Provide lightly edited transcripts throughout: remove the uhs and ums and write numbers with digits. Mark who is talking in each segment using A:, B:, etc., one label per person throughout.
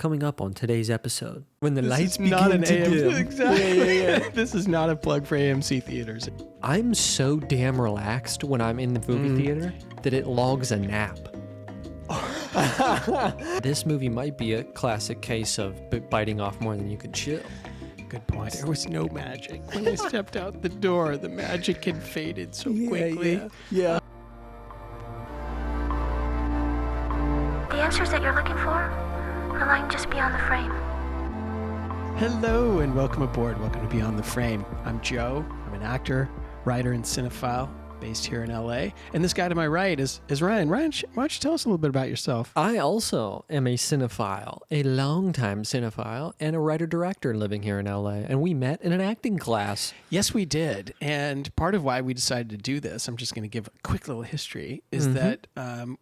A: Coming up on today's episode, when the
B: This
A: lights
B: is
A: begin
B: not an
A: to dim.
B: Exactly. This is not a plug for AMC theaters.
A: I'm so damn relaxed when I'm in the movie theater that it logs a nap. This movie might be a classic case of biting off more than you can chew.
B: Good point. There was no magic. When I stepped out the door, the magic had faded so quickly.
A: Yeah.
C: The answers that you're looking for are lying just beyond the frame.
B: Hello and welcome aboard. Welcome to Beyond the Frame. I'm Joe. I'm an actor, writer, and cinephile based here in LA. And this guy to my right is Ryan. Ryan, why don't you tell us a little bit about yourself?
A: I also am a cinephile, a longtime cinephile, and a writer-director living here in LA. And we met in an acting class.
B: Yes, we did. And part of why we decided to do this, I'm just going to give a quick little history, is that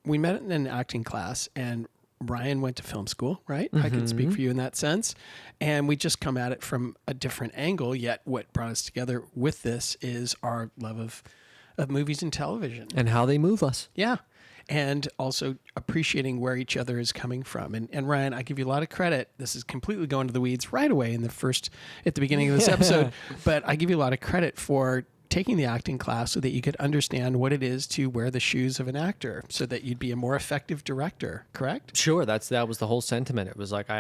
B: we met in an acting class and Ryan went to film school, right? I can speak for you in that sense. And we just come at it from a different angle, yet what brought us together with this is our love of movies and television.
A: And how they move us.
B: Yeah. And also appreciating where each other is coming from. And Ryan, I give you a lot of credit. This is completely going to the weeds right away at the beginning of this episode. But I give you a lot of credit for taking the acting class so that you could understand what it is to wear the shoes of an actor so that you'd be a more effective director, correct?
A: Sure, that was the whole sentiment. It was like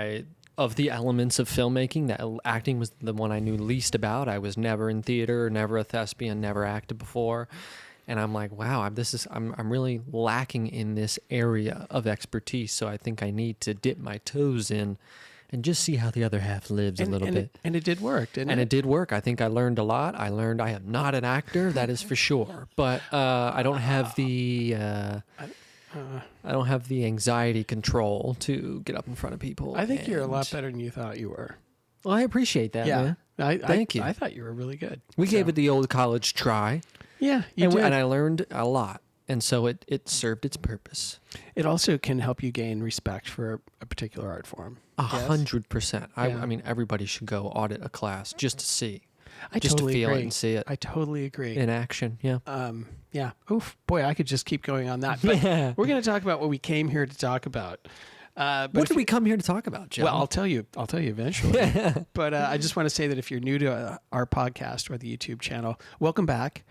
A: of the elements of filmmaking, that acting was the one I knew least about. I was never in theater, never a thespian, never acted before. And I'm like, wow, I'm really lacking in this area of expertise. So I think I need to dip my toes in and just see how the other half lives a little bit.
B: And it did work, didn't it?
A: And it did work. I think I learned a lot. I learned I am not an actor, that is for sure. But I don't have the anxiety control to get up in front of people.
B: I think you're a lot better than you thought you were.
A: Well, I appreciate that, man. Thank you.
B: I thought you were really good.
A: We gave it the old college try.
B: Yeah, you did.
A: And I learned a lot. And so it served its purpose.
B: It also can help you gain respect for a particular art form.
A: 100%.
B: Yeah.
A: I mean, everybody should go audit a class just to see. Just
B: totally
A: to feel
B: agree.
A: it and see it.
B: I totally agree.
A: In action, yeah.
B: Yeah. Oof, boy, I could just keep going on that. But we're going to talk about what we came here to talk about.
A: What did we come here to talk about, Joe?
B: Well, I'll tell you eventually. But I just want to say that if you're new to our podcast or the YouTube channel, welcome back.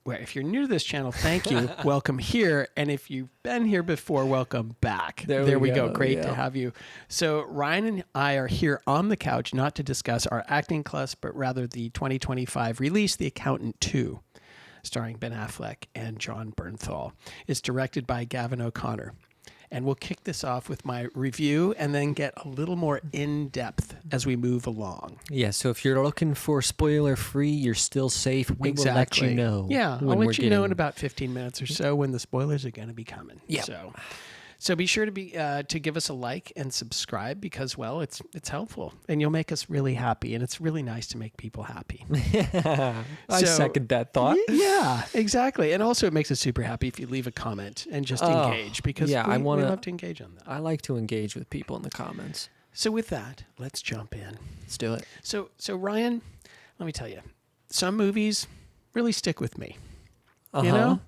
B: If you're new to this channel, thank you. Welcome here. And if you've been here before, welcome back. There we go. Great to have you. So Ryan and I are here on the couch, not to discuss our acting class, but rather the 2025 release, The Accountant 2, starring Ben Affleck and John Bernthal. It's directed by Gavin O'Connor. And we'll kick this off with my review and then get a little more in-depth as we move along.
A: Yeah, so if you're looking for spoiler-free, you're still safe. We will let you know.
B: Yeah, I'll let you know in about 15 minutes or so when the spoilers are going to be coming.
A: Yeah.
B: So be sure to give us a like and subscribe because, well, it's helpful and you'll make us really happy, and it's really nice to make people happy.
A: I second that thought.
B: Yeah, exactly. And also it makes us super happy if you leave a comment and just engage because we love to engage on that.
A: I like to engage with people in the comments.
B: So with that, let's jump in.
A: Let's do it.
B: So Ryan, let me tell you, some movies really stick with me. You know?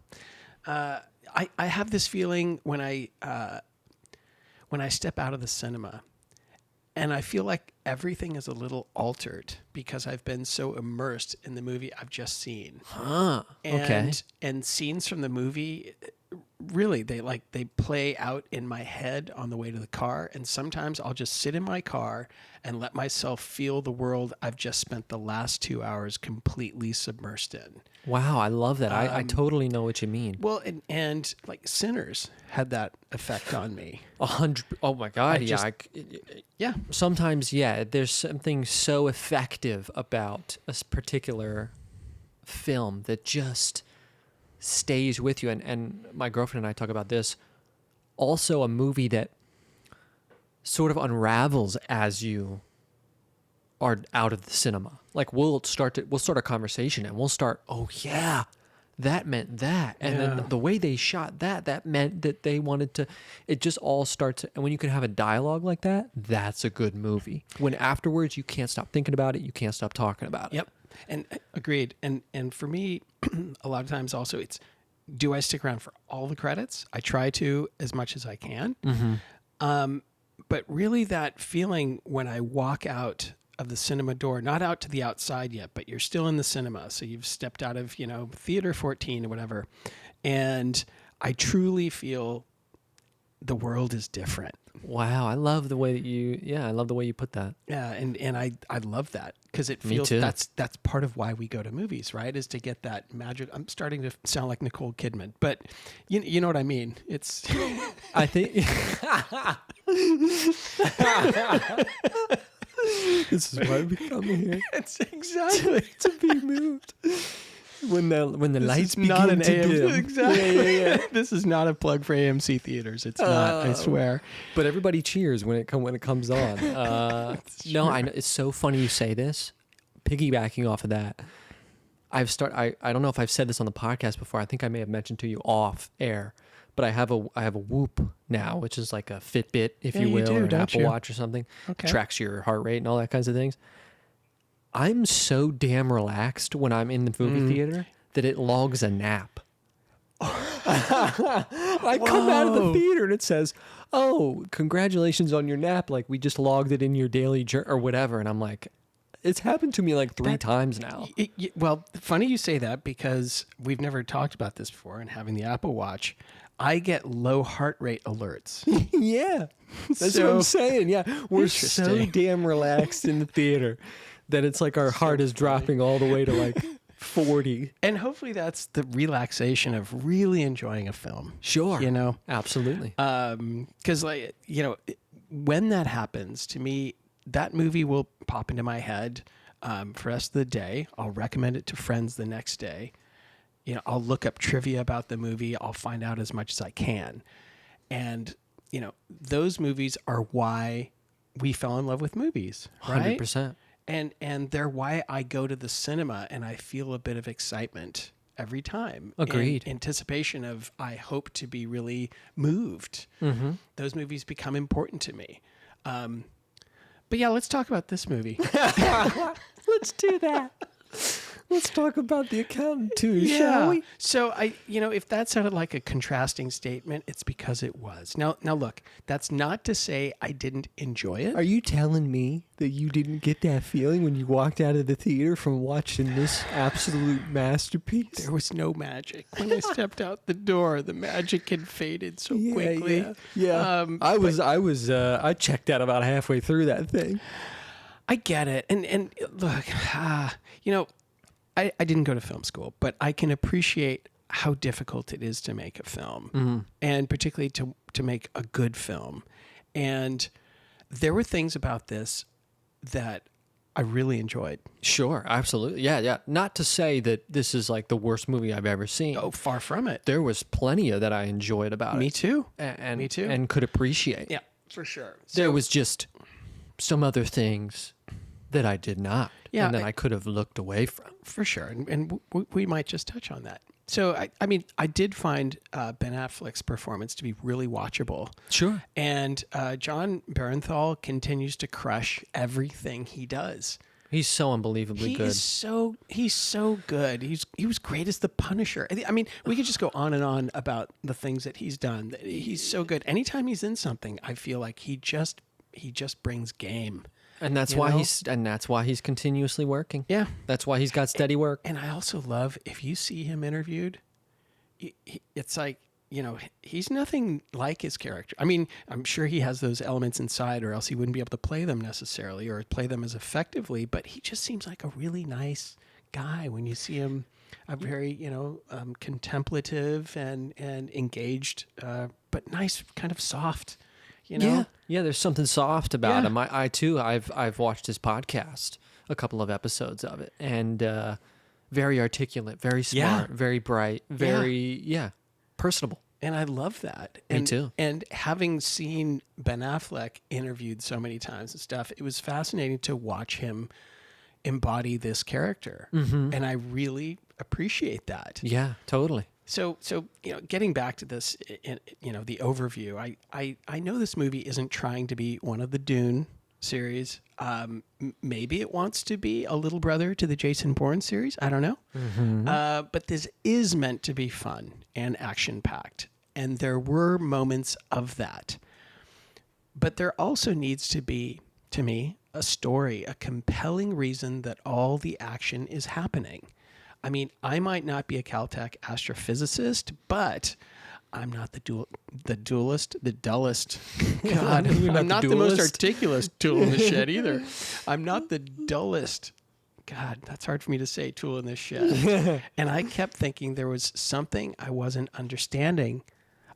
B: I have this feeling when I step out of the cinema and I feel like everything is a little altered because I've been so immersed in the movie I've just seen. And scenes from the movie, really, they play out in my head on the way to the car. And sometimes I'll just sit in my car and let myself feel the world I've just spent the last 2 hours completely submersed in.
A: Wow, I love that. I totally know what you mean.
B: Well, and like Sinners had that effect on me.
A: 100. Oh my God.
B: Yeah.
A: Sometimes, there's something so effective about a particular film that just stays with you. And my girlfriend and I talk about this. Also a movie that sort of unravels as you are out of the cinema. Like we'll start a conversation and we'll start, oh yeah, that meant that. And then the way they shot that meant that they wanted to, it just all starts. And when you can have a dialogue like that, that's a good movie. When afterwards you can't stop thinking about it, you can't stop talking about it.
B: Yep. And agreed. And for me, a lot of times also it's, do I stick around for all the credits? I try to as much as I can. But really that feeling when I walk out of the cinema door, not out to the outside yet, but you're still in the cinema. So you've stepped out of, theater 14 or whatever. And I truly feel the world is different.
A: Wow, I love the way that I love the way you put that.
B: Yeah, and I love that because it
A: Me
B: feels
A: too.
B: that's part of why we go to movies, right? Is to get that magic. I'm starting to sound like Nicole Kidman, but you know what I mean. It's
A: I think this is why we come here
B: it's exactly
A: to be moved. When the lights begin
B: not an
A: to
B: AM
A: dim.
B: exactly. Yeah. This is not a plug for AMC theaters. It's not. I swear.
A: But everybody cheers when it comes on. No, I know it's so funny you say this. Piggybacking off of that, I don't know if I've said this on the podcast before. I think I may have mentioned to you off air, but I have a Whoop now, which is like a Fitbit, if you will, or an Apple Watch or something.
B: Okay.
A: Tracks your heart rate and all that kinds of things. I'm so damn relaxed when I'm in the movie theater that it logs a nap. I come out of the theater and it says, "Oh, congratulations on your nap. Like we just logged it in your daily journal or whatever." And I'm like, it's happened to me like 3 times now.
B: Well, funny you say that because we've never talked about this before. And having the Apple Watch, I get low heart rate alerts.
A: Yeah, that's what I'm saying. Yeah, we're so
B: Interesting.
A: damn relaxed in the theater that it's like our heart is dropping all the way to like 40.
B: And hopefully that's the relaxation of really enjoying a film.
A: Sure.
B: You know?
A: Absolutely.
B: Because, when that happens, to me, that movie will pop into my head for the rest of the day. I'll recommend it to friends the next day. I'll look up trivia about the movie. I'll find out as much as I can. And, those movies are why we fell in love with movies, right?
A: 100%.
B: And they're why I go to the cinema and I feel a bit of excitement every time.
A: Agreed.
B: In anticipation of, I hope to be really moved. Mm-hmm. Those movies become important to me. But yeah, let's talk about this movie.
A: Let's do that. Let's talk about The Accountant too, shall we?
B: So if that sounded like a contrasting statement, it's because it was. Now look, that's not to say I didn't enjoy it.
A: Are you telling me that you didn't get that feeling when you walked out of the theater from watching this absolute masterpiece?
B: There was no magic. When I stepped out the door, the magic had faded so quickly.
A: Yeah. I checked out about halfway through that thing.
B: I get it. And look, I didn't go to film school, but I can appreciate how difficult it is to make a film, and particularly to make a good film. And there were things about this that I really enjoyed.
A: Sure, absolutely. Yeah. Not to say that this is like the worst movie I've ever seen.
B: Oh, far from it.
A: There was plenty of that I enjoyed about it.
B: Me too.
A: And
B: Me too.
A: And could appreciate.
B: Yeah, for sure.
A: There was just some other things that I did not.
B: Yeah,
A: and that I could have looked away from.
B: For sure. And we might just touch on that. So, I did find Ben Affleck's performance to be really watchable.
A: Sure.
B: And John Barenthal continues to crush everything he does.
A: He's so unbelievably good.
B: He's so good. He was great as the Punisher. I mean, we could just go on and on about the things that he's done. He's so good. Anytime he's in something, I feel like he just brings game.
A: And that's why he's continuously working.
B: Yeah.
A: That's why he's got steady work.
B: And I also love, if you see him interviewed, it's like, he's nothing like his character. I mean, I'm sure he has those elements inside, or else he wouldn't be able to play them necessarily or play them as effectively, but he just seems like a really nice guy when you see him, a very, contemplative and engaged, but nice, kind of soft,
A: Yeah, there's something soft about
B: Yeah.
A: him. I too, I've watched his podcast, a couple of episodes of it, and very articulate, very smart, very bright, very personable.
B: And I love that.
A: Me too.
B: And having seen Ben Affleck interviewed so many times and stuff, it was fascinating to watch him embody this character. Mm-hmm. And I really appreciate that.
A: Yeah, totally.
B: So getting back to this, the overview, I know this movie isn't trying to be one of the Dune series. Maybe it wants to be a little brother to the Jason Bourne series. I don't know. Mm-hmm. But this is meant to be fun and action-packed. And there were moments of that. But there also needs to be, to me, a story, a compelling reason that all the action is happening. I mean, I might not be a Caltech astrophysicist, but I'm not the duelist, the dullest. God, I'm not the most articulate tool in the shed either. I'm not the dullest. God, that's hard for me to say, tool in this shed. And I kept thinking there was something I wasn't understanding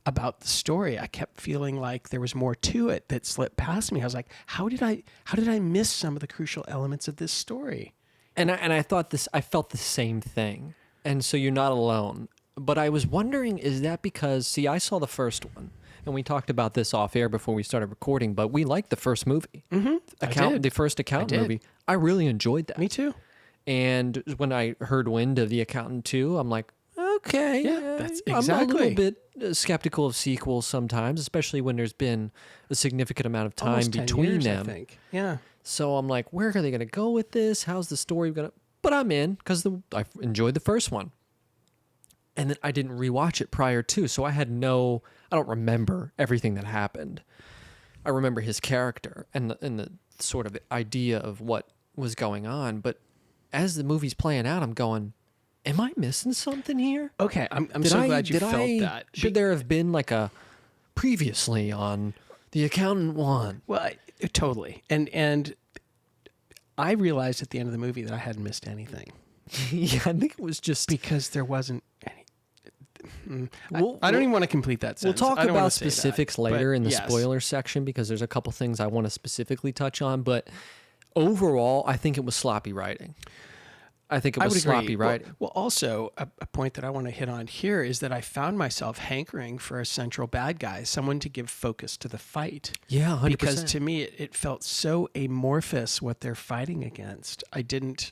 B: about the story. I kept feeling like there was more to it that slipped past me. I was like, how did I miss some of the crucial elements of this story?
A: And I felt the same thing. And so you're not alone. But I was wondering, is that because, see, I saw the first one, and we talked about this off air before we started recording, but we liked the first movie.
B: Mm-hmm.
A: The first Accountant movie. I really enjoyed that.
B: Me too.
A: And when I heard wind of The Accountant 2, I'm like, okay.
B: Yeah, that's
A: I'm
B: exactly.
A: a little bit skeptical of sequels sometimes, especially when there's been a significant amount of time
B: Almost 10
A: between
B: years,
A: them.
B: I think. Yeah.
A: So I'm like, where are they going to go with this? How's the story going to... But I'm in because I enjoyed the first one. And then I didn't rewatch it prior to, so I don't remember everything that happened. I remember his character and the sort of idea of what was going on. But as the movie's playing out, I'm going, am I missing something here?
B: Okay, I'm so glad you felt that.
A: Should there have been like a previously on The Accountant 1?
B: Well, totally. And I realized at the end of the movie that I hadn't missed anything.
A: Yeah, I think it was just...
B: Because there wasn't any... I don't even want to complete that sentence.
A: We'll talk
B: I don't
A: about
B: want to say
A: specifics
B: that,
A: later in the
B: yes.
A: spoiler section because there's a couple things I want to specifically touch on. But overall, I think it was sloppy writing. I think it was sloppy writing.
B: Well, also, a point that I want to hit on here is that I found myself hankering for a central bad guy, someone to give focus to the fight.
A: Yeah, 100%.
B: Because to me, it felt so amorphous what they're fighting against. I didn't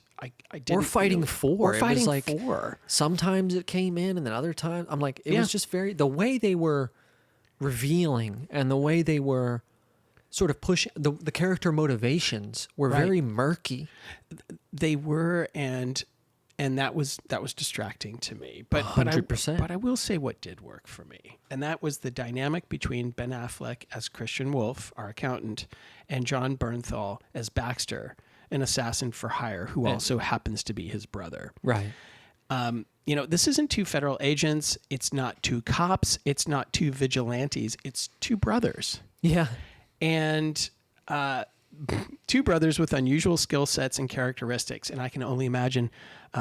A: or fighting for.
B: Or fighting
A: it was like,
B: for.
A: Sometimes it came in, and then other times, I'm like, it was just the way they were revealing and the way they were sort of pushing, the character motivations were very murky.
B: They were, and that was distracting to me. But
A: 100%.
B: But I will say what did work for me, and that was the dynamic between Ben Affleck as Christian Wolf, our accountant, and John Bernthal as Baxter, an assassin for hire who also happens to be his brother.
A: Right.
B: This isn't two federal agents. It's not two cops. It's not two vigilantes. It's two brothers.
A: Yeah.
B: And two brothers with unusual skill sets and characteristics. And I can only imagine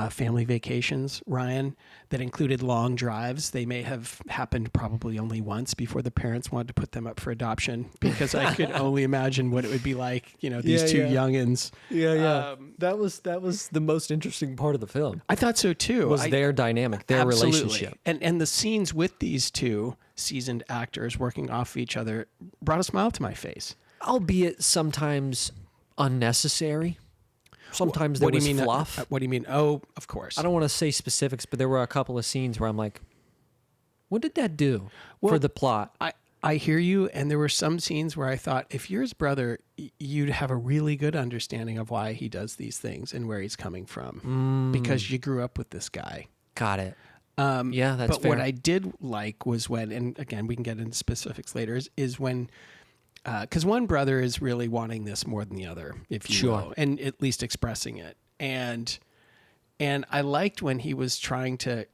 B: family vacations, Ryan, that included long drives. They may have happened probably only once before the parents wanted to put them up for adoption, because I could only imagine what it would be like, these two youngins.
A: Yeah. That was the most interesting part of the film.
B: I thought so too.
A: Was their dynamic, their relationship.
B: And the scenes with these two seasoned actors working off of each other brought a smile to my face.
A: Albeit sometimes unnecessary. Sometimes there was fluff.
B: What do you mean? Oh, of course.
A: I don't want to say specifics, but there were a couple of scenes where I'm like, what did that do for the plot?
B: I hear you, and there were some scenes where I thought, if you're his brother, you'd have a really good understanding of why he does these things and where he's coming from, because you grew up with this guy.
A: Got it. Yeah, that's
B: but
A: fair.
B: what I did like was when, and again, we can get into specifics later, is when... Because one brother is really wanting this more than the other, if you will, and at least expressing it. And I liked when he was trying to,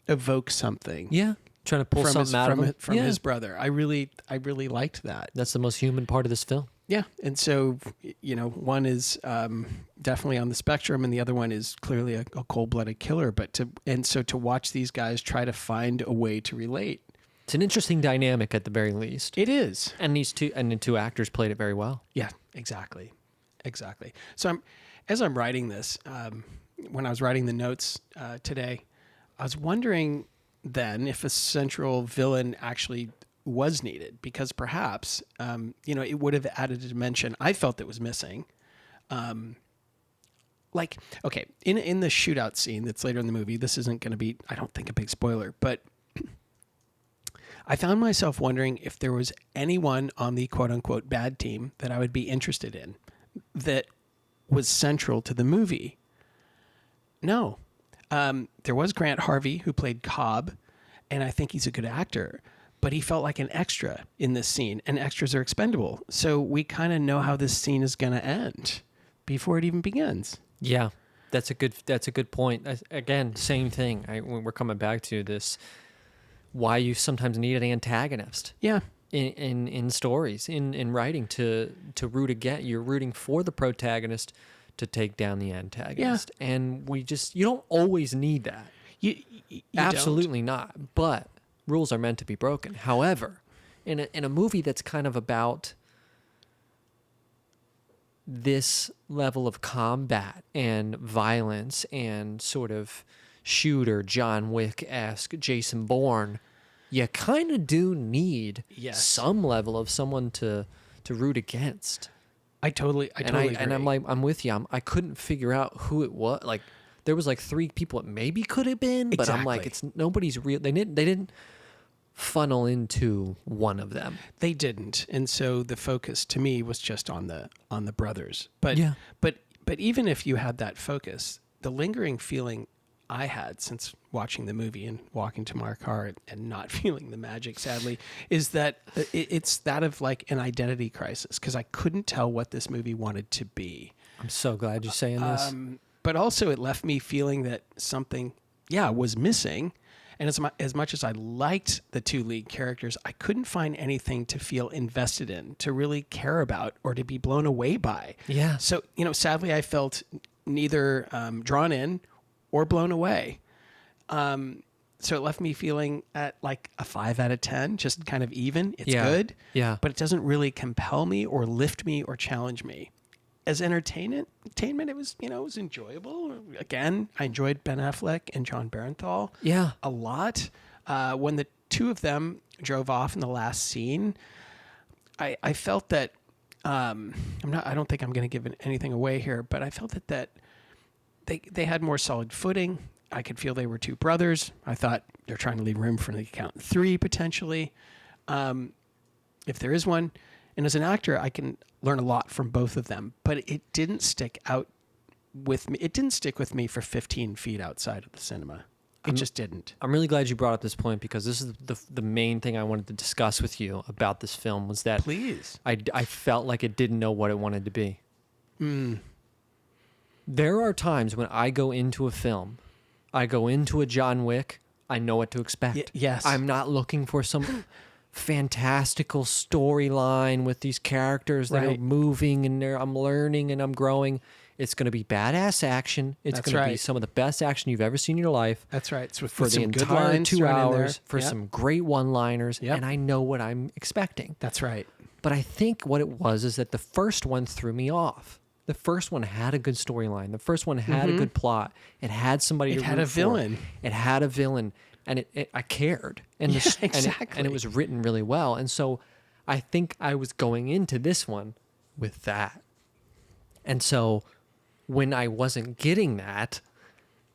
B: evoke something.
A: Yeah, trying to pull something out of him
B: from his brother. I really liked that.
A: That's the most human part of this film.
B: Yeah, and so one is definitely on the spectrum, and the other one is clearly a cold-blooded killer. So to watch these guys try to find a way to relate.
A: It's an interesting dynamic at the very least.
B: It is.
A: And the two actors played it very well.
B: Yeah, exactly. So as I'm writing this, when I was writing the notes today, I was wondering then if a central villain actually was needed, because perhaps, it would have added a dimension I felt that was missing. In the shootout scene that's later in the movie, this isn't going to be, I don't think, a big spoiler, but I found myself wondering if there was anyone on the quote-unquote bad team that I would be interested in that was central to the movie. No. There was Grant Harvey, who played Cobb, and I think he's a good actor. but he felt like an extra in this scene, and extras are expendable. So we kind of know how this scene is going to end before it even begins.
A: Yeah, that's a good point. Again, same thing. We're coming back to this, why you sometimes need an antagonist.
B: Yeah.
A: In stories, in writing, to root against. You're rooting for the protagonist to take down the antagonist. Yeah. And you don't always need that.
B: You
A: Absolutely not. But rules are meant to be broken. However, in a movie that's kind of about this level of combat and violence and sort of shooter, John Wick-esque, Jason Bourne, you kind of do need some level of someone to root against.
B: I totally agree.
A: And I'm with you. I couldn't figure out who it was. Like, there was like 3 people it maybe could have been, but I'm like, it's nobody's real. They didn't funnel into one of them.
B: They didn't, and so the focus to me was just on the brothers. But but even if you had that focus, the lingering feeling I had since watching the movie and walking to my car and not feeling the magic, sadly, is that it's that of like an identity crisis, because I couldn't tell what this movie wanted to be.
A: I'm so glad you're saying this.
B: But also it left me feeling that something, was missing. And as much as I liked the 2 lead characters, I couldn't find anything to feel invested in, to really care about, or to be blown away by.
A: Yeah.
B: So, sadly, I felt neither drawn in or blown away. So it left me feeling at like a 5 out of 10, just kind of even. It's good.
A: Yeah.
B: But it doesn't really compel me or lift me or challenge me. As entertainment, it was, it was enjoyable. Again, I enjoyed Ben Affleck and John Barenthal a lot. When the 2 of them drove off in the last scene, I felt that I don't think I'm going to give anything away here, but I felt that they had more solid footing. I could feel they were 2 brothers. I thought they're trying to leave room for the accountant 3 potentially, if there is one. And as an actor, I can learn a lot from both of them, but it didn't stick out with me. It didn't stick with me for 15 feet outside of the cinema. It just didn't.
A: I'm really glad you brought up this point, because this is the main thing I wanted to discuss with you about this film, was that
B: Please.
A: I felt like it didn't know what it wanted to be. There are times when I go into a film, I go into a John Wick, I know what to expect.
B: Yes.
A: I'm not looking for some fantastical storyline with these characters that are moving, and I'm learning and I'm growing. It's going to be badass action. It's going to be some of the best action you've ever seen in your life.
B: That's right. It's
A: for the entire 2 hours, for some great one-liners, and I know what I'm expecting.
B: That's right.
A: But I think what it was is that the first one threw me off. The first one had a good storyline. The first one had a good plot. It had somebody to root for. It had a villain. It had a villain. And I cared. And
B: exactly.
A: And it was written really well. And so I think I was going into this one with that. And so when I wasn't getting that,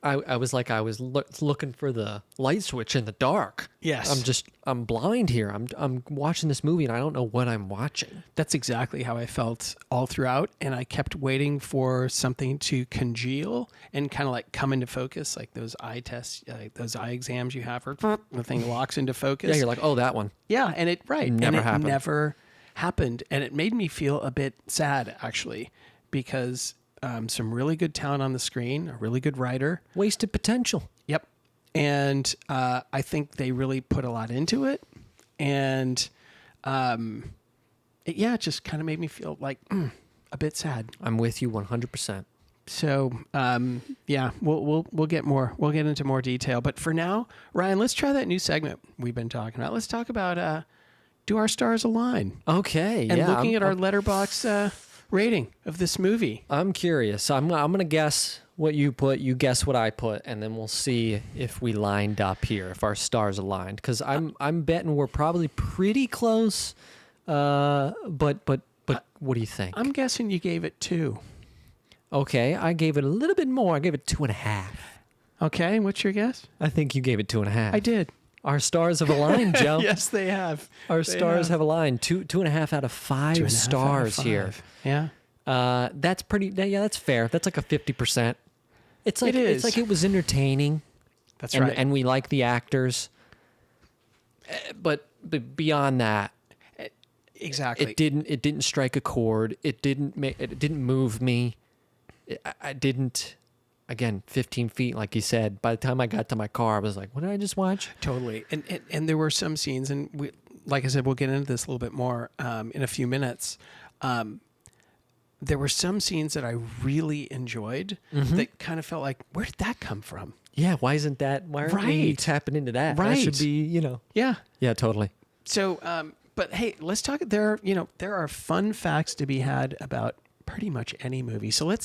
A: I was like, I was looking for the light switch in the dark.
B: Yes.
A: I'm blind here. I'm watching this movie and I don't know what I'm watching.
B: That's exactly how I felt all throughout. And I kept waiting for something to congeal and kind of like come into focus, like those eye tests, like those eye exams you have, or the thing locks into focus.
A: Yeah, you're like, oh, that one.
B: Yeah, and it
A: never
B: happened. And it made me feel a bit sad, actually, because some really good talent on the screen, a really good writer.
A: Wasted potential.
B: Yep. And I think they really put a lot into it. And it just kind of made me feel like a bit sad.
A: I'm with you 100%.
B: So we'll get into more detail. But for now, Ryan, let's try that new segment we've been talking about. Let's talk about do our stars align?
A: Okay.
B: And looking at our letterboxed rating of this movie.
A: I'm curious. I'm gonna guess what you put. You guess what I put, and then we'll see if we lined up here, if our stars aligned. Because I'm betting we're probably pretty close. But what do you think?
B: I'm guessing you gave it 2.
A: Okay, I gave it a little bit more. I gave it 2.5.
B: Okay, what's your guess?
A: I think you gave it 2.5.
B: I did.
A: Our stars have aligned, Joe.
B: Yes, they have.
A: Our stars have aligned. 2.5 out of 5 stars here.
B: Yeah.
A: That's pretty. Yeah, that's fair. That's like a 50%. It's like
B: It's
A: like it was entertaining.
B: That's right.
A: And we like the actors. But but beyond that,
B: Exactly.
A: it didn't strike a chord. It didn't move me. I didn't. Again, 15 feet, like you said. By the time I got to my car, I was like, "What did I just watch?"
B: Totally. And there were some scenes, and we, like I said, we'll get into this a little bit more in a few minutes. There were some scenes that I really enjoyed that kind of felt like, where did that come from?
A: Yeah, why isn't that? Why aren't we tapping into that?
B: Right.
A: That should be,
B: Yeah.
A: Yeah, totally.
B: So, but hey, let's talk. There are fun facts to be had about pretty much any movie. So I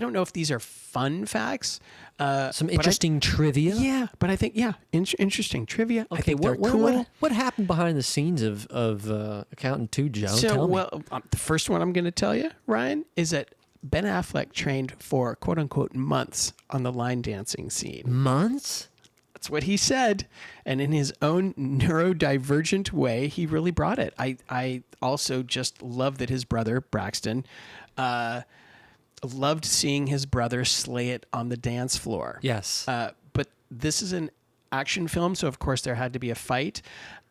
B: don't know if these are fun facts.
A: Some interesting trivia.
B: Yeah, but I think, interesting trivia.
A: Okay,
B: I think they're cool.
A: what happened behind the scenes of Accountant 2, Joe? Tell me.
B: The first one I'm going to tell you, Ryan, is that Ben Affleck trained for quote unquote months on the line dancing scene.
A: Months?
B: That's what he said. And in his own neurodivergent way, he really brought it. I also just love that his brother, Braxton, loved seeing his brother slay it on the dance floor.
A: Yes.
B: But this is an action film, so of course there had to be a fight.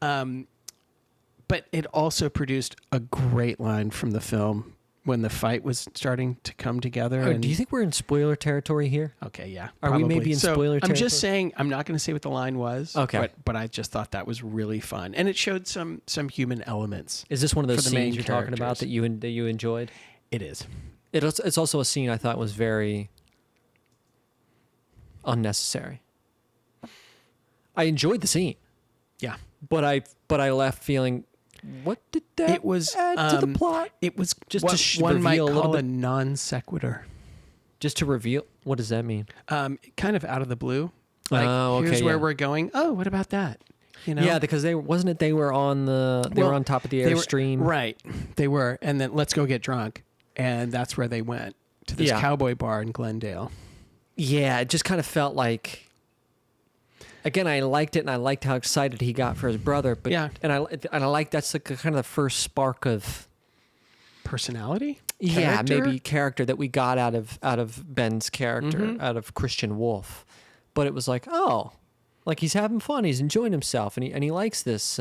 B: But it also produced a great line from the film when the fight was starting to come together.
A: Do you think we're in spoiler territory here?
B: Okay, yeah.
A: Are we maybe in spoiler territory?
B: I'm just saying, I'm not going to say what the line was.
A: Okay.
B: But I just thought that was really fun. And it showed some human elements.
A: Is this one of those
B: for the main
A: scenes you're talking about
B: characters.
A: that you enjoyed?
B: It is.
A: It's also a scene I thought was very unnecessary. I enjoyed the scene,
B: Yeah.
A: but I left feeling, what did that
B: It was
A: add to the plot?
B: It was
A: Just
B: what
A: to
B: one might
A: reveal a little
B: call a
A: bit.
B: non sequitur.
A: Just to reveal, what does that mean?
B: Kind of out of the blue. Like,
A: Oh, okay,
B: here's where
A: yeah.
B: we're going. Oh, what about that? You know?
A: Yeah, because they were on were on top of the
B: They were-
A: Airstream.
B: Right. They were. And then let's go get drunk. And that's where they went, to this
A: Yeah.
B: cowboy bar in Glendale.
A: Yeah, it just kind of felt like. Again, I liked it, and I liked how excited he got for his brother. But
B: Yeah.
A: and I like that's like kind of the first spark of.
B: Personality?
A: Yeah,
B: Character?
A: maybe character that we got out of Ben's character, out of Christian Wolf. But it was like, oh, like he's having fun, he's enjoying himself, and he likes this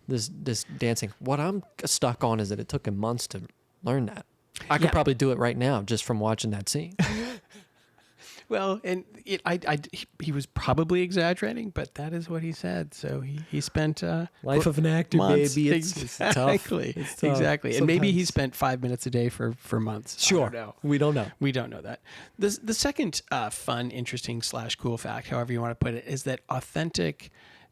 A: this dancing. What I'm stuck on is that it took him months to learn that. I could
B: Yeah.
A: probably do it right now just from watching that scene.
B: Well, and he was probably exaggerating, but that is what he said. So he spent
A: Life of an actor,
B: months.
A: baby. It's tough.
B: Exactly,
A: It's tough.
B: exactly. And maybe he
A: Sometimes.
B: spent 5 minutes a day for months.
A: Sure.
B: I don't know.
A: We don't know.
B: We don't know that. The second fun, interesting / cool fact, however you want to put it, is that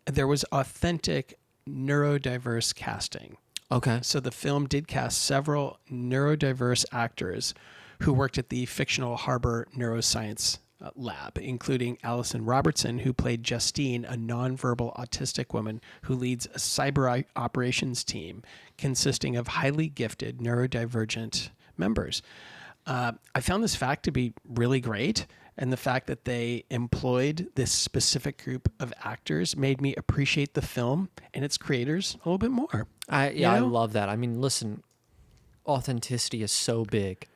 B: there was authentic neurodiverse casting.
A: Okay.
B: So the film did cast several neurodiverse actors who worked at the fictional Harbor Neuroscience Lab, including Allison Robertson, who played Justine, a nonverbal autistic woman who leads a cyber operations team consisting of highly gifted neurodivergent members. I found this fact to be really great, and the fact that they employed this specific group of actors made me appreciate the film and its creators a little bit more.
A: I
B: know?
A: love that. I mean, listen, authenticity is so big.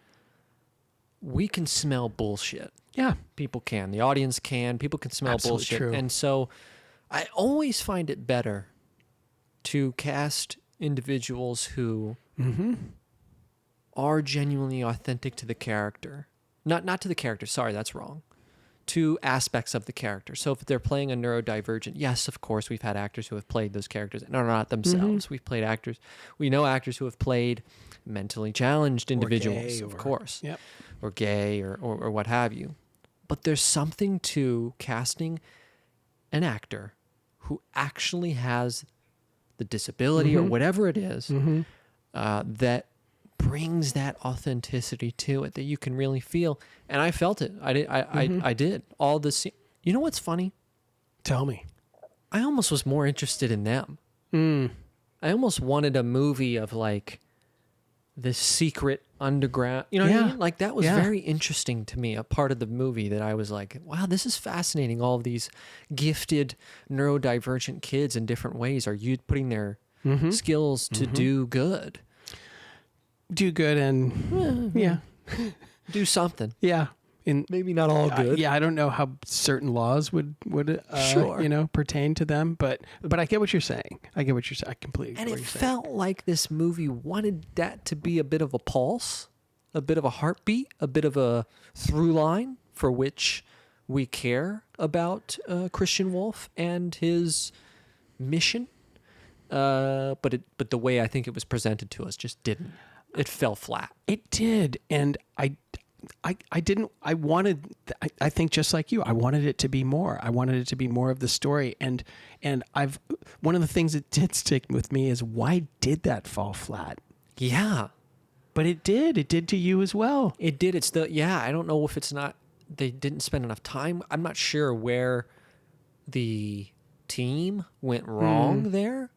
A: We can smell bullshit.
B: Yeah.
A: People can. The audience can. People can smell
B: Absolutely
A: bullshit.
B: true.
A: And so I always find it better to cast individuals who are genuinely authentic to the character. Not to the character. Sorry, that's wrong. To aspects of the character. So if they're playing a neurodivergent, yes, of course, we've had actors who have played those characters and are not themselves. We've played actors. We know actors who have played mentally challenged individuals,
B: gay
A: of
B: or-
A: course.
B: Yep.
A: Or gay or what have you. But there's something to casting an actor who actually has the disability or whatever it is that brings that authenticity to it that you can really feel. And I felt it. I did. All this. You know what's funny?
B: Tell me.
A: I almost was more interested in them. I almost wanted a movie of like this secret underground, you know what I
B: Yeah.
A: mean? Like that was
B: Yeah.
A: very interesting to me, a part of the movie that I was like, wow, this is fascinating. All of these gifted neurodivergent kids in different ways are you putting their skills to do good.
B: Do good and yeah.
A: Do something.
B: Yeah.
A: maybe not all good.
B: Yeah, I don't know how certain laws would
A: Sure.
B: pertain to them, but I get what you're saying. I completely
A: And
B: get what
A: it
B: you're saying.
A: felt like this movie wanted that to be a bit of a pulse, a bit of a heartbeat, a bit of a through line for which we care about Christian Wolf and his mission. But the way I think it was presented to us just didn't. It fell flat.
B: It did, and I didn't. I think just like you, I wanted it to be more. I wanted it to be more of the story, and one of the things that did stick with me is, why did that fall flat?
A: Yeah,
B: But it did. It did to you as well.
A: it did. I don't know if it's not. They didn't spend enough time. I'm not sure where the team went wrong there,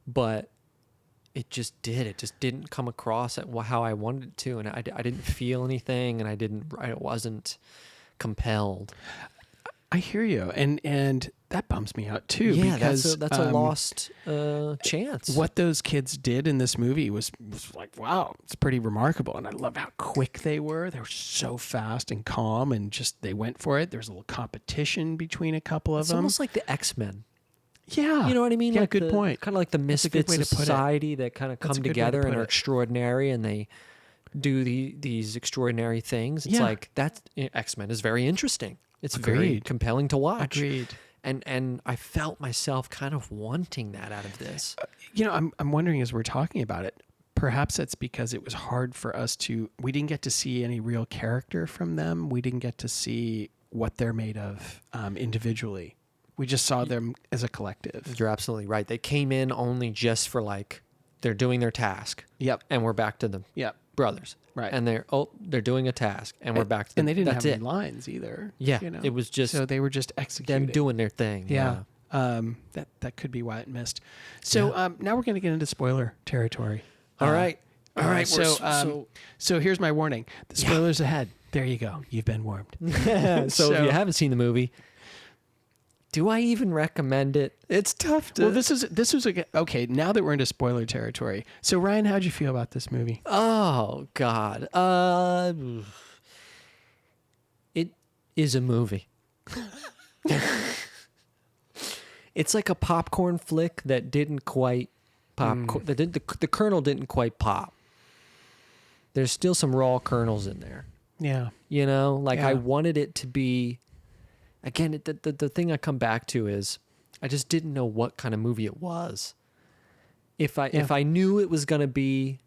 A: but it just did. It just didn't come across at how I wanted it to, and I didn't feel anything, and I wasn't compelled.
B: I hear you, and that bums me out too.
A: Yeah,
B: because
A: that's a lost chance.
B: what those kids did in this movie was like, wow, it's pretty remarkable. And I love how quick they were. They were so fast and calm, and just they went for it. There was a little competition between a couple of
A: It's
B: them.
A: almost like the X-Men.
B: Yeah,
A: You know what I mean?
B: Yeah,
A: like
B: good point.
A: Kind of like the
B: That's a good
A: misfits
B: way
A: of
B: to put it.
A: society that kind of
B: That's
A: come
B: a good way to
A: together and
B: put
A: are
B: it.
A: extraordinary, and they do these extraordinary things. It's
B: Yeah.
A: like that. X-Men is very interesting. It's very
B: Agreed.
A: compelling to watch.
B: Agreed.
A: And I felt myself kind of wanting that out of this.
B: I'm wondering, as we're talking about it, perhaps that's because it was hard for us we didn't get to see any real character from them. We didn't get to see what they're made of individually. We just saw them as a collective.
A: You're absolutely right. They came in only just for they're doing their task.
B: Yep.
A: And we're back to the
B: Yep.
A: brothers.
B: Right.
A: And they're doing a task, and we're back to them.
B: And they didn't
A: That's
B: have
A: it.
B: any lines either.
A: Yeah, it was just
B: so they were just executing.
A: them doing their thing.
B: Yeah. That could be why it missed. So now we're going to get into spoiler territory.
A: All right.
B: All right.
A: we're
B: So here's my warning. The spoilers ahead. There you go. You've been warned.
A: so if you haven't seen the movie, do I even recommend it? It's tough to.
B: Well, this was okay. Now that we're into spoiler territory, so Ryan, how'd you feel about this movie?
A: Oh God. It is a movie. It's like a popcorn flick that didn't quite pop. The kernel didn't quite pop. There's still some raw kernels in there.
B: Yeah.
A: I wanted it to be. Again, the thing I come back to is I just didn't know what kind of movie it was. If I knew it was gonna be,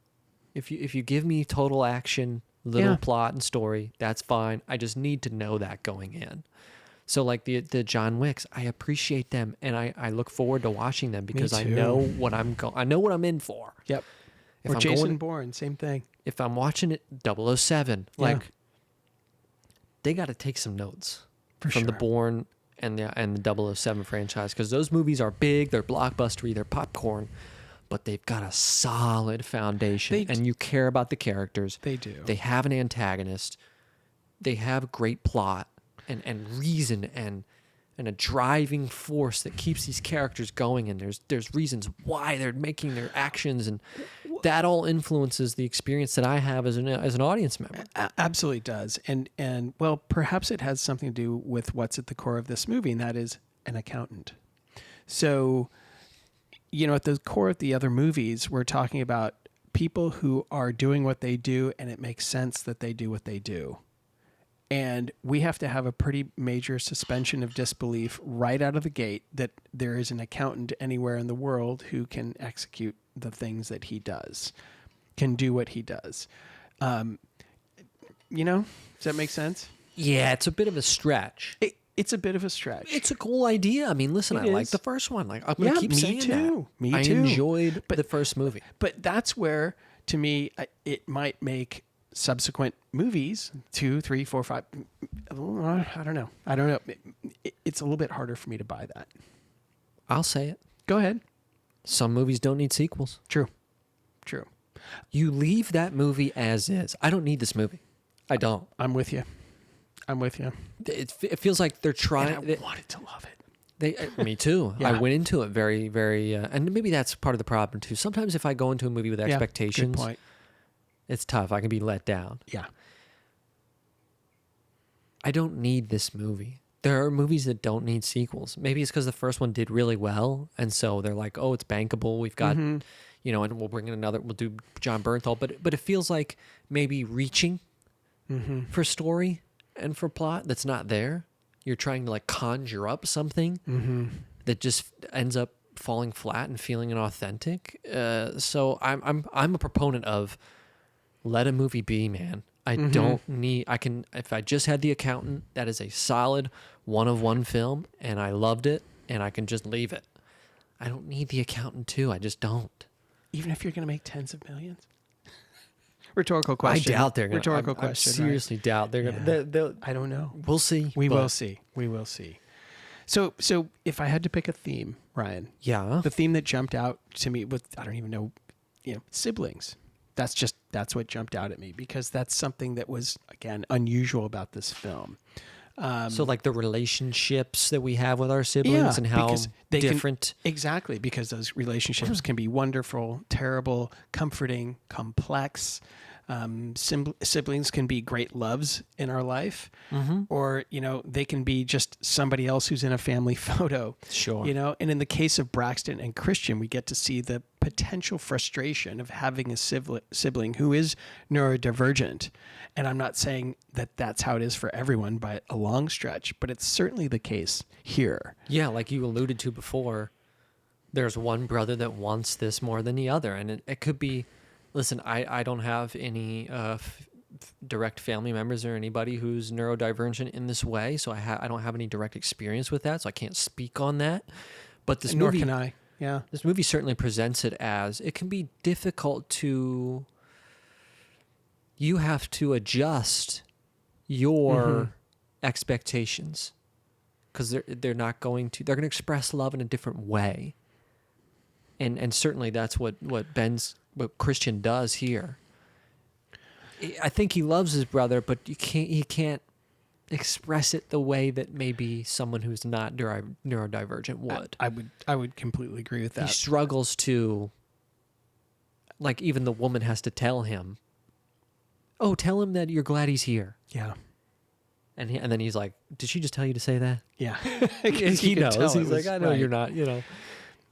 A: if you give me total action, little plot and story, that's fine. I just need to know that going in. So like the John Wicks, I appreciate them, and I look forward to watching them because I
B: too.
A: know what I'm in for.
B: Yep.
A: If
B: Or
A: I'm
B: Jason
A: going-
B: Bourne, same thing.
A: If I'm watching it 007, they got to take some notes from the
B: sure.
A: Bourne and the 007 franchise, because those movies are big, they're blockbustery, they're popcorn, but they've got a solid foundation, and you care about the characters.
B: They do.
A: They have an antagonist. They have great plot and reason and a driving force that keeps these characters going, and there's reasons why they're making their actions, and that all influences the experience that I have as an audience member.
B: Absolutely does. And well, perhaps it has something to do with what's at the core of this movie, and that is an accountant. So, at the core of the other movies, we're talking about people who are doing what they do, and it makes sense that they do what they do. And we have to have a pretty major suspension of disbelief right out of the gate that there is an accountant anywhere in the world who can execute the things that he does, can do what he does. Does that make sense?
A: Yeah, it's a bit of a stretch.
B: It's a bit of a stretch.
A: It's a cool idea. I mean, listen,
B: It
A: I like
B: is.
A: the first one. Like, I'm going to keep
B: me
A: saying
B: too.
A: that.
B: Me
A: I
B: too.
A: enjoyed the first movie.
B: But that's where, to me, it might make subsequent movies 2, 3, 4, 5. I don't know. It's a little bit harder for me to buy that.
A: I'll say it.
B: Go ahead. Some
A: movies don't need sequels.
B: True.
A: You leave that movie as is. I don't need this movie. I don't.
B: I'm with you.
A: It feels like they're trying.
B: And I wanted to love it.
A: Me too.
B: Yeah.
A: I went into it very, very, and maybe that's part of the problem too. Sometimes if I go into a movie with expectations,
B: good point.
A: it's tough. I can be let down.
B: Yeah.
A: I don't need this movie. There are movies that don't need sequels. Maybe it's because the first one did really well, and so they're like, "Oh, it's bankable. We've got, and we'll bring in another. We'll do John Bernthal." But it feels like maybe reaching for story and for plot that's not there. You're trying to like conjure up something that just ends up falling flat and feeling inauthentic. So I'm a proponent of let a movie be, man. I don't need, if I just had The Accountant, that is a solid 1-of-1 film and I loved it and I can just leave it. I don't need The Accountant 2. I just don't.
B: Even if you're going to make tens of millions? Rhetorical question.
A: I doubt they're going to.
B: Rhetorical
A: I
B: question.
A: seriously doubt they're going to.
B: I don't know.
A: We'll see.
B: We will see. We will see. So if I had to pick a theme, Ryan,
A: Yeah.
B: the theme that jumped out to me with, I don't even know, siblings. That's what jumped out at me because that's something that was, again, unusual about this film.
A: So like the relationships that we have with our siblings and how different.
B: Exactly, because those relationships can be wonderful, terrible, comforting, complex. Siblings can be great loves in our life, or, they can be just somebody else who's in a family photo.
A: Sure.
B: And in the case of Braxton and Christian, we get to see the potential frustration of having a sibling who is neurodivergent. And I'm not saying that that's how it is for everyone by a long stretch, but it's certainly the case here.
A: Yeah, like you alluded to before, there's one brother that wants this more than the other. And it could be, listen, I don't have any direct family members or anybody who's neurodivergent in this way, so I don't have any direct experience with that, so I can't speak on that. But this
B: Nor
A: movie,
B: can I. Yeah.
A: This movie certainly presents it as it can be difficult to. You have to adjust your expectations because they're not going to. They're going to express love in a different way, and certainly that's what Christian does here. I think he loves his brother, but he can't express it the way that maybe someone who's not neurodivergent would.
B: I would completely agree with that.
A: He struggles to, like, even the woman has to tell him, "Oh, tell him that you're glad he's here."
B: Yeah.
A: And then he's like, "Did she just tell you to say that?"
B: Yeah.
A: He knows. He's like, "I know
B: right.
A: you're not,"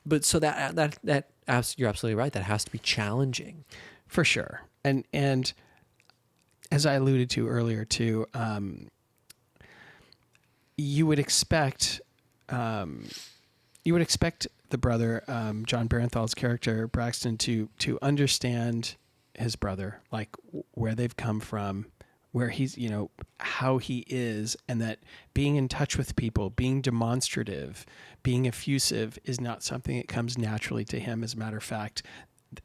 A: But so that you're absolutely right. That has to be challenging.
B: For sure. And as I alluded to earlier too, you would expect the brother, John Barenthal's character, Braxton, to understand his brother, like where they've come from, where he's, how he is, and that being in touch with people, being demonstrative, being effusive is not something that comes naturally to him. As a matter of fact,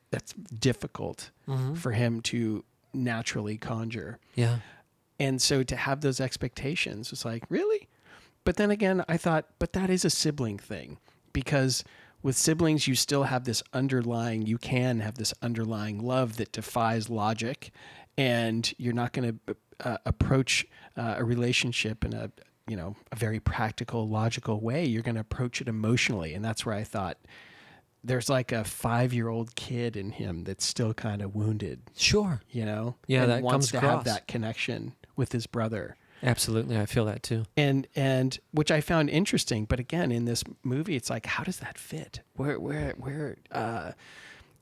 B: that's difficult for him to naturally conjure.
A: Yeah.
B: And so to have those expectations was like, really? But then again, I thought, but that is a sibling thing, because with siblings, you still have this you can have this underlying love that defies logic, and you're not going to approach a relationship in a very practical, logical way. You're going to approach it emotionally. And that's where I thought there's like a 5-year-old kid in him that's still kind of wounded.
A: Sure.
B: Yeah,
A: and
B: that wants
A: comes
B: to
A: across.
B: have that connection with his brother.
A: Absolutely. I feel that too.
B: And which I found interesting. But again, in this movie, it's like, how does that fit? Where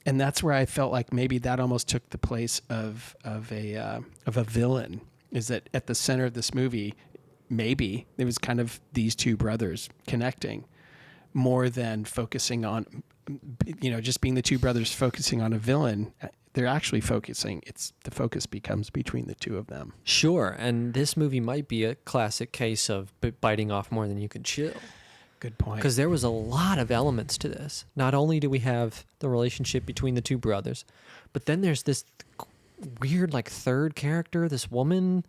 B: and that's where I felt like maybe that almost took the place of a villain. Is that at the center of this movie, maybe it was kind of these two brothers connecting more than focusing on, just being the two brothers focusing on a villain. They're actually focusing. The focus becomes between the two of them.
A: Sure. And this movie might be a classic case of biting off more than you can chew.
B: Good point.
A: Because there was a lot of elements to this. Not only do we have the relationship between the two brothers, but then there's this weird, like, third character, this woman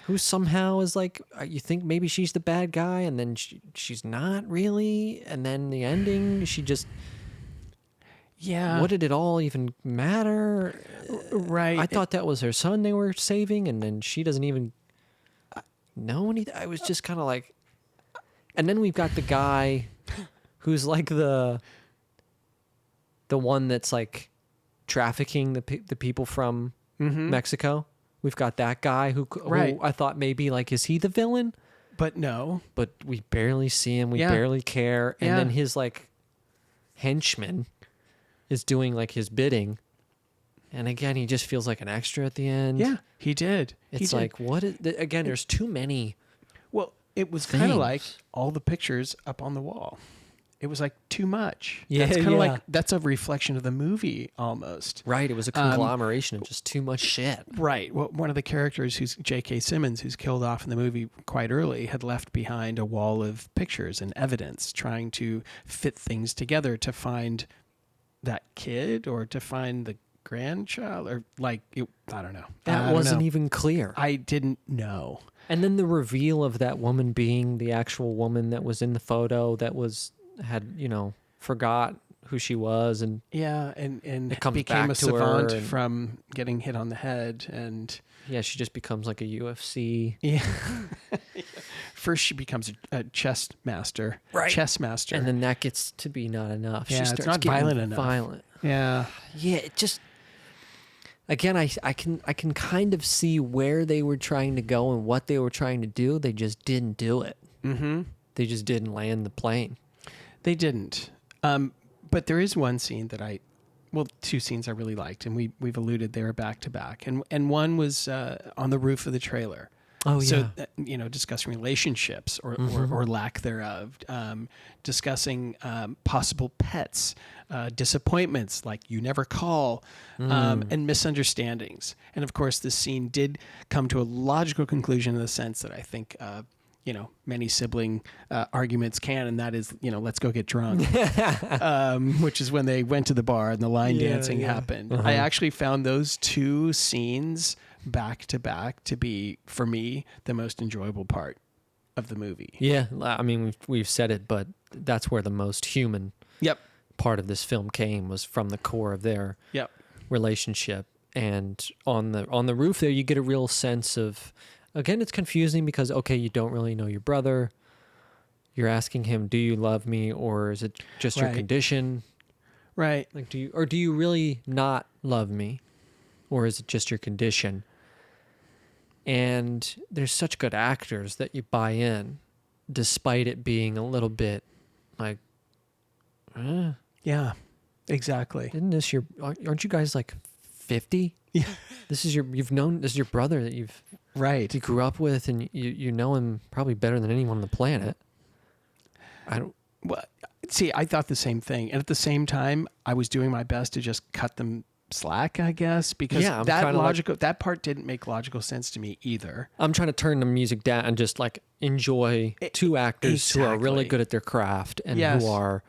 A: who somehow is like, you think maybe she's the bad guy, and then she's not really. And then the ending, she just...
B: Yeah.
A: What did it all even matter?
B: Right.
A: I thought that was her son they were saving, and then she doesn't even know anything. I was just kind of like... And then we've got the guy who's like the one that's like trafficking the people from Mexico. We've got that guy who I thought maybe like, is he the villain?
B: But no.
A: But we barely see him. We
B: Yeah.
A: barely care. And
B: Yeah.
A: then his like henchman is doing like his bidding. And again, he just feels like an extra at the end.
B: Yeah, he did.
A: It's like, what is, again, there's too many.
B: Well, it was kind of like
A: things.
B: all the pictures up on the wall. It was like too much.
A: Yeah,
B: That's kind of
A: yeah.
B: like, that's a reflection of the movie almost.
A: Right. It was a conglomeration of just too much shit.
B: Right. Well, one of the characters, who's J.K. Simmons, who's killed off in the movie quite early, had left behind a wall of pictures and evidence, trying to fit things together to find that kid or to find the grandchild, or like, I don't know.
A: That wasn't even clear.
B: I didn't know.
A: And then the reveal of that woman being the actual woman that was in the photo that forgot who she was, and
B: Yeah, and
A: it comes
B: became
A: back
B: a
A: to her,
B: savant
A: and-
B: from getting hit on the head, and
A: yeah, she just becomes like a UFC.
B: yeah. First, she becomes a chess master, chess master,
A: And then that gets to be not enough.
B: Yeah,
A: She
B: it's
A: starts
B: not
A: getting
B: violent enough.
A: Violent.
B: yeah,
A: Yeah, it just. Again, I can kind of see where they were trying to go and what they were trying to do. They just didn't do it.
B: mm-hmm.
A: They just didn't land the plane.
B: They didn't. But there is one scene that two scenes I really liked, and we've alluded they were back to back, and one was on the roof of the trailer.
A: Oh,
B: So,
A: yeah.
B: discussing relationships or lack thereof, discussing possible pets, disappointments like you never call, and misunderstandings. And of course, this scene did come to a logical conclusion in the sense that I think, many sibling arguments can, and that is, let's go get drunk, which is when they went to the bar and the line dancing happened. I actually found those two scenes back to back to be, for me, the most enjoyable part of the movie.
A: Yeah, I mean, we've said it, but that's where the most human
B: Yep.
A: part of this film came, was from the core of their
B: Yep.
A: relationship. And on the roof there, you get a real sense of, again, it's confusing because, okay, you don't really know your brother. You're asking him, do you love me, or is it just your
B: Right.
A: condition?
B: Right.
A: Like, do you really not love me, or is it just your condition? And there's such good actors that you buy in, despite it being a little bit like,
B: Yeah. Exactly.
A: isn't this aren't you guys like 50?
B: Yeah.
A: This is your brother that you
B: Right.
A: grew up with, and you know him probably better than anyone on the planet.
B: Well, see, I thought the same thing, and at the same time, I was doing my best to just cut them slack, I guess, because
A: Yeah, I'm
B: that
A: kinda
B: that part didn't make logical sense to me either.
A: I'm trying to turn the music down and just like enjoy two actors who are really
B: Exactly.
A: good at their craft and
B: Yes.
A: who are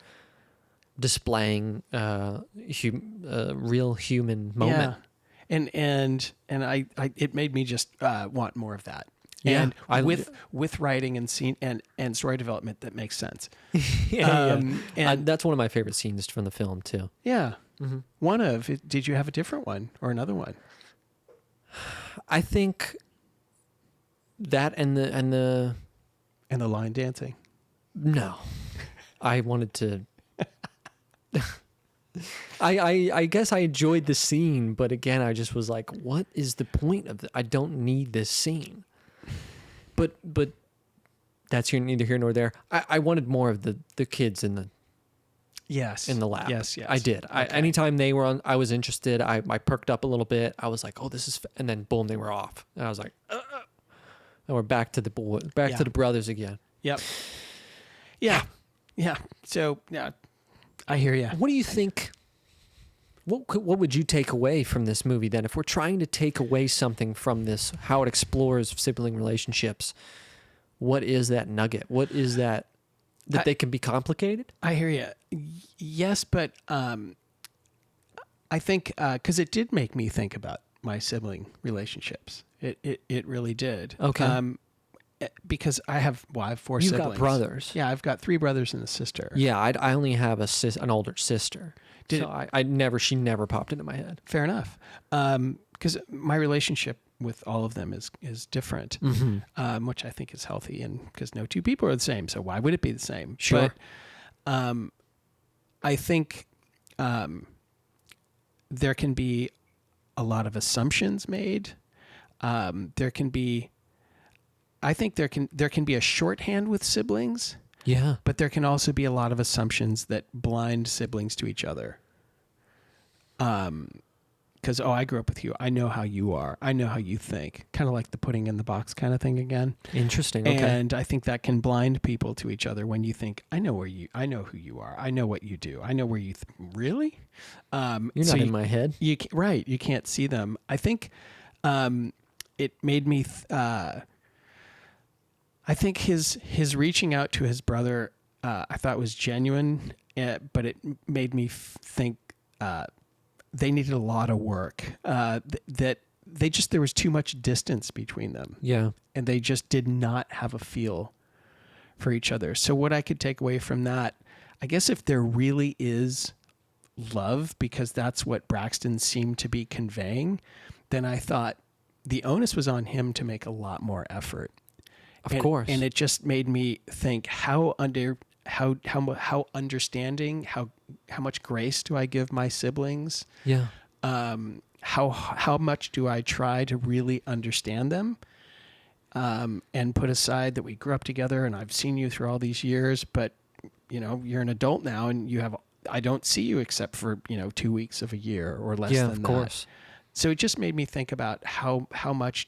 A: displaying real human moment.
B: Yeah. And I it made me just want more of that.
A: Yeah,
B: And with writing and scene and story development that makes sense.
A: Yeah.
B: And
A: That's one of my favorite scenes from the film too.
B: yeah.
A: Mm-hmm.
B: One of, did you have a different one or another one?
A: I think that and the
B: And the line dancing.
A: no, I wanted to. I guess I enjoyed the scene, but again, I just was like, what is the point of it? I don't need this scene. But that's neither here nor there. I wanted more of the kids in the
B: Yes.
A: lab.
B: Yes.
A: I did. Anytime they were on, I was interested. I perked up a little bit. I was like, oh, this is, and then boom, they were off. And I was like, and we're back to the to the brothers again.
B: Yep. Yeah. Yeah. So, yeah, I hear you.
A: What do you think? What would you take away from this movie then? If we're trying to take away something from this, how it explores sibling relationships, what is that nugget? What is that they can be complicated?
B: I hear you. Yes, but I think because it did make me think about my sibling relationships. It really did.
A: Okay.
B: Because I have 4
A: You've
B: siblings.
A: got brothers.
B: Yeah, I've got 3 brothers and a sister.
A: Yeah, I only have an older sister. She never popped into my head.
B: Fair enough. Because my relationship with all of them is different, which I think is healthy, and because no two people are the same, so why would it be the same?
A: Sure.
B: But I think there can be a lot of assumptions made. there can be, I think there can be a shorthand with siblings,
A: Yeah.
B: but there can also be a lot of assumptions that blind siblings to each other. Because, I grew up with you. I know how you are. I know how you think. Kind of like the putting in the box kind of thing again.
A: Interesting. Okay.
B: And I think that can blind people to each other when you think, I know who you are. I know what you do. I know where you really?
A: You're not in my head.
B: Right. You can't see them. I think it made me, I think his reaching out to his brother, I thought was genuine, but it made me think they needed a lot of work. That there was too much distance between them.
A: Yeah.
B: And they just did not have a feel for each other. So what I could take away from that, I guess if there really is love, because that's what Braxton seemed to be conveying, then I thought the onus was on him to make a lot more effort.
A: Of course.
B: And it just made me think how understanding, how much grace do I give my siblings?
A: Yeah.
B: How much do I try to really understand them? And put aside that we grew up together and I've seen you through all these years, but you're an adult now and I don't see you except for, 2 weeks of a year or less than that.
A: Of course.
B: So it just made me think about how much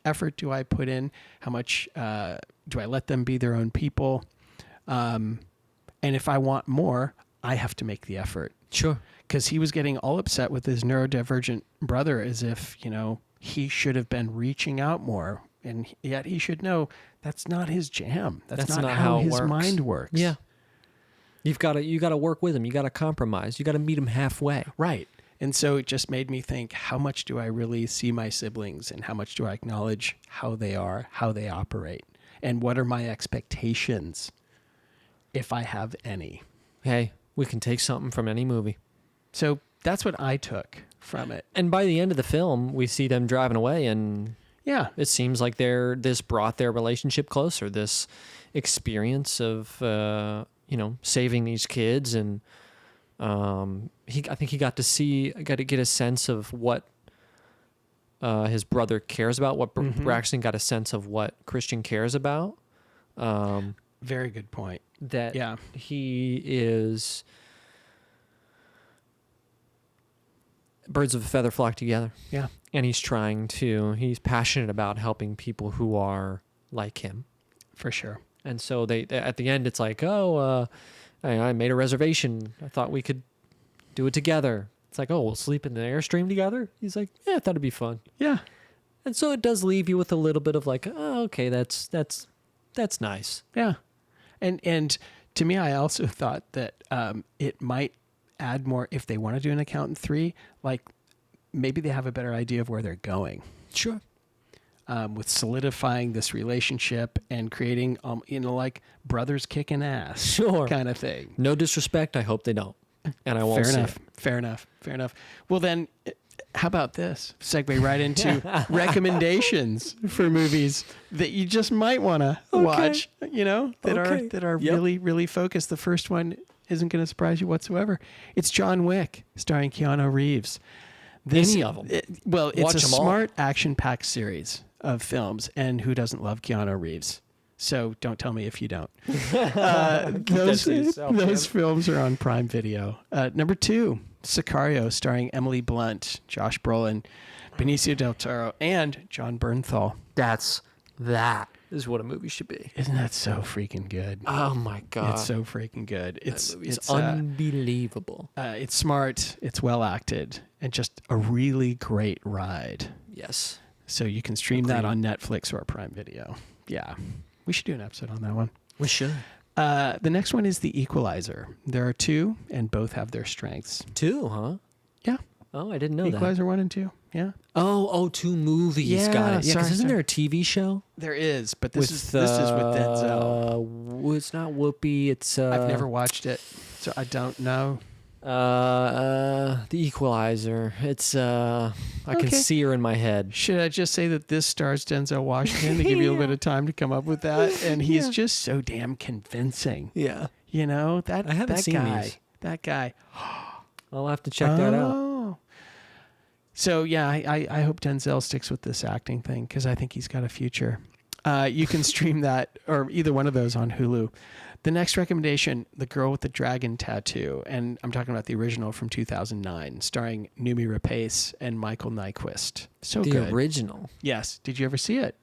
B: effort do I put in? How much do I let them be their own people? And if I want more, I have to make the effort.
A: Sure.
B: Because he was getting all upset with his neurodivergent brother as if, he should have been reaching out more. And yet he should know that's not his jam. That's not how his mind works.
A: Yeah. You got to work with him. You got to compromise. You got to meet him halfway.
B: Right. And so it just made me think, how much do I really see my siblings and how much do I acknowledge how they are, how they operate, and what are my expectations if I have any?
A: Hey, we can take something from any movie.
B: So that's what I took from it.
A: And by the end of the film, we see them driving away, and
B: yeah,
A: it seems like this brought their relationship closer. This experience of saving these kids, and I think he got to get a sense of what his brother cares about. What Braxton got a sense of what Christian cares about.
B: Very good point.
A: That he is. Birds of a feather flock together.
B: Yeah.
A: And he's passionate about helping people who are like him.
B: For sure.
A: And so they at the end, it's like, I made a reservation. I thought we could do it together. It's like, we'll sleep in the Airstream together. He's like, yeah, I thought it'd be fun.
B: Yeah.
A: And so it does leave you with a little bit of like, okay, that's nice.
B: Yeah. And to me, I also thought that it might add more if they want to do an Accountant 3, like maybe they have a better idea of where they're going.
A: Sure.
B: With solidifying this relationship and creating, like brothers kicking ass,
A: sure,
B: kind of thing.
A: No disrespect. I hope they don't, and I won't.
B: Fair enough. Well, then, how about this? Segue right into recommendations for movies that you just might want to watch. That are really, really focused. The first one isn't going to surprise you whatsoever. It's John Wick, starring Keanu Reeves.
A: Any of them?
B: It's
A: Watch
B: a
A: them all.
B: smart, action-packed series of films, and who doesn't love Keanu Reeves? So don't tell me if you don't. Those films are on Prime Video. Number 2, Sicario, starring Emily Blunt, Josh Brolin, Benicio del Toro, and John Bernthal.
A: That is what a movie should be.
B: Isn't that so freaking good?
A: Oh my God.
B: It's so freaking good. It's
A: unbelievable.
B: It's smart. It's well acted, and just a really great ride.
A: Yes.
B: So you can stream that on Netflix or Prime Video. Yeah. We should do an episode on that one.
A: We should.
B: The next one is The Equalizer. There are 2, and both have their strengths.
A: 2, huh?
B: Yeah.
A: Oh, I didn't know
B: Equalizer 1 and 2. Yeah.
A: Oh, 2 movies.
B: Yeah,
A: Got it. Yeah, because
B: sorry.
A: isn't there a TV show?
B: There is, but this is with Denzel.
A: It's not Whoopi. It's
B: I've never watched it, so I don't know.
A: The Equalizer. It's I can see her in my head.
B: Should I just say that this stars Denzel Washington to give you a little bit of time to come up with that? And he's just so damn convincing.
A: Yeah.
B: That
A: I haven't
B: that
A: seen
B: guy.
A: these.
B: That guy.
A: I'll have to check that out.
B: So yeah, I hope Denzel sticks with this acting thing because I think he's got a future. You can stream that or either one of those on Hulu. The next recommendation, The Girl with the Dragon Tattoo, and I'm talking about the original from 2009, starring Noomi Rapace and Michael Nyqvist. So
A: The
B: good.
A: original.
B: Yes. Did you ever see it?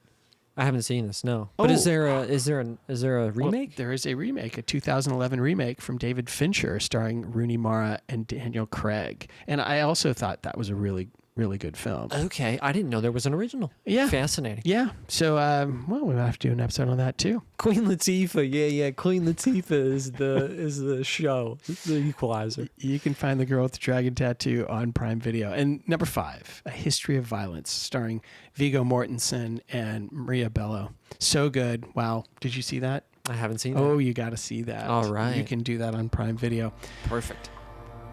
A: I haven't seen this. No. But is
B: Oh.
A: there a remake?
B: Well, there is a remake, a 2011 remake from David Fincher, starring Rooney Mara and Daniel Craig. And I also thought that was a really, really good film.
A: Okay, I didn't know there was an original.
B: Yeah.
A: Fascinating.
B: Yeah. So, well, we'll have to do an episode on that too.
A: Queen Latifah, yeah. Queen Latifah is the show, the Equalizer.
B: You can find The Girl with the Dragon Tattoo on Prime Video. And number 5, A History of Violence, starring Viggo Mortensen and Maria Bello. So good. Wow. Did you see that?
A: I haven't seen it.
B: Oh, you got to see that.
A: All right.
B: You can do that on Prime Video.
A: Perfect.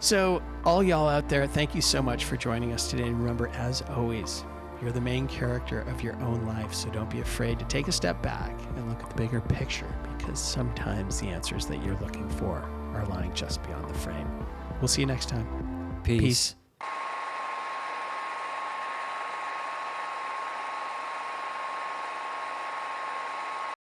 B: So, all y'all out there, thank you so much for joining us today. And remember, as always, you're the main character of your own life. So don't be afraid to take a step back and look at the bigger picture, because sometimes the answers that you're looking for are lying just beyond the frame. We'll see you next time.
A: Peace.